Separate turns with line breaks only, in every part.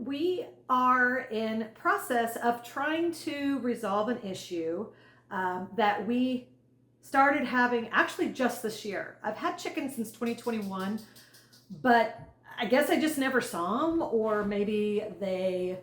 we are in process of trying to resolve an issue that we started having actually just this year. I've had chickens since 2021, but I guess I just never saw them, or maybe they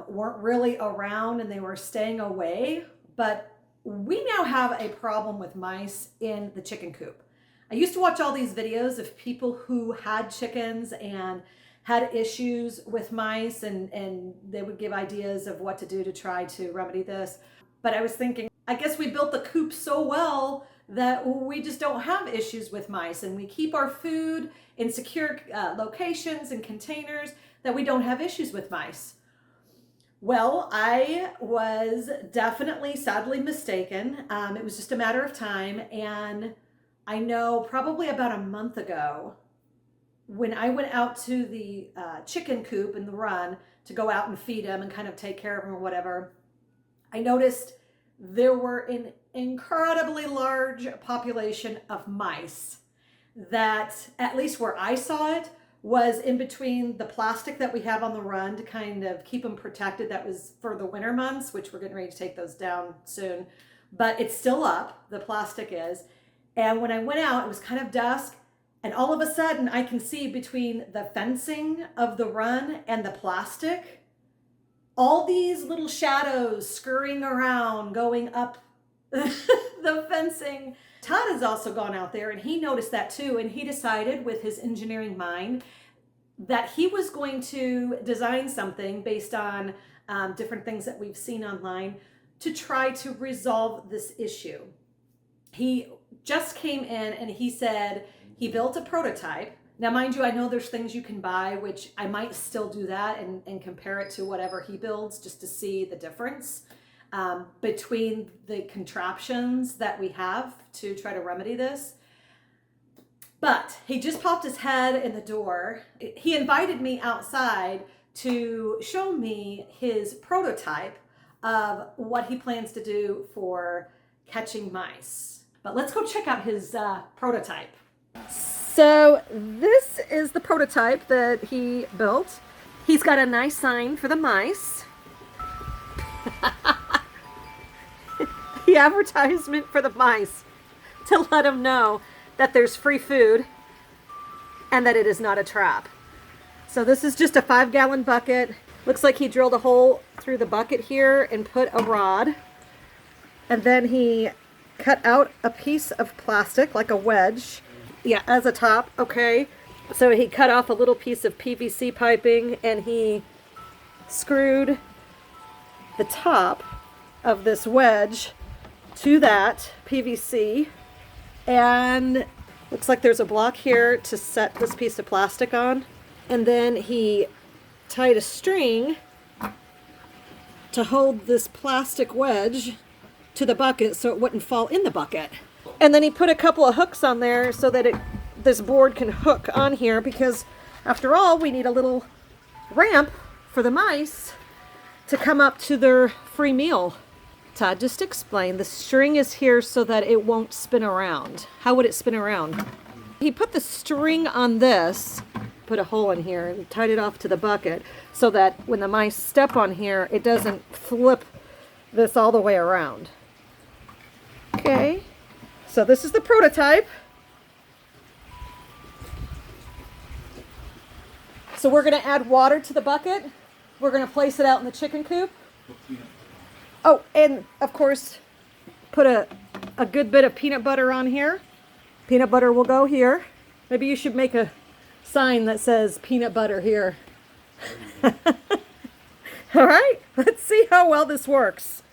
weren't really around and they were staying away. But we now have a problem with mice in the chicken coop. I used to watch all these videos of people who had chickens and had issues with mice, and they would give ideas of what to do to try to remedy this. But I was thinking, I guess we built the coop so well that we just don't have issues with mice, and we keep our food in secure locations and containers that we don't have issues with mice. Well, I was definitely sadly mistaken. It was just a matter of time. And I know probably about a month ago, when I went out to the chicken coop in the run to go out and feed them and kind of take care of them or whatever, I noticed there were an incredibly large population of mice that, at least where I saw it, was in between the plastic that we have on the run to kind of keep them protected. That was for the winter months, which we're getting ready to take those down soon. But it's still up, the plastic is. And when I went out, it was kind of dusk. And all of a sudden, I can see between the fencing of the run and the plastic, all these little shadows scurrying around, going up the fencing. Todd has also gone out there and he noticed that too. And he decided with his engineering mind that he was going to design something based on different things that we've seen online to try to resolve this issue. He just came in and he said he built a prototype. Now, mind you, I know there's things you can buy, which I might still do that and compare it to whatever he builds just to see the difference between the contraptions that we have to try to remedy this. But he just popped his head in the door. He invited me outside to show me his prototype of what he plans to do for catching mice. But let's go check out his prototype. So this is the prototype that he built. He's got a nice sign for the mice. The advertisement for the mice to let them know that there's free food and that it is not a trap. So this is just a 5-gallon bucket. Looks like he drilled a hole through the bucket here and put a rod. And then he cut out a piece of plastic like a wedge. Yeah, as a top, okay. So he cut off a little piece of PVC piping and he screwed the top of this wedge to that PVC, and looks like there's a block here to set this piece of plastic on. And then he tied a string to hold this plastic wedge to the bucket so it wouldn't fall in the bucket. And then he put a couple of hooks on there so that this board can hook on here, because after all, we need a little ramp for the mice to come up to their free meal. Todd, just explain. The string is here so that it won't spin around. How would it spin around? He put the string on this, put a hole in here, and tied it off to the bucket so that when the mice step on here, it doesn't flip this all the way around. Okay, so this is the prototype. So we're going to add water to the bucket. We're going to place it out in the chicken coop. Oh, and of course, put a good bit of peanut butter on here. Peanut butter will go here. Maybe you should make a sign that says peanut butter here. All right, let's see how well this works.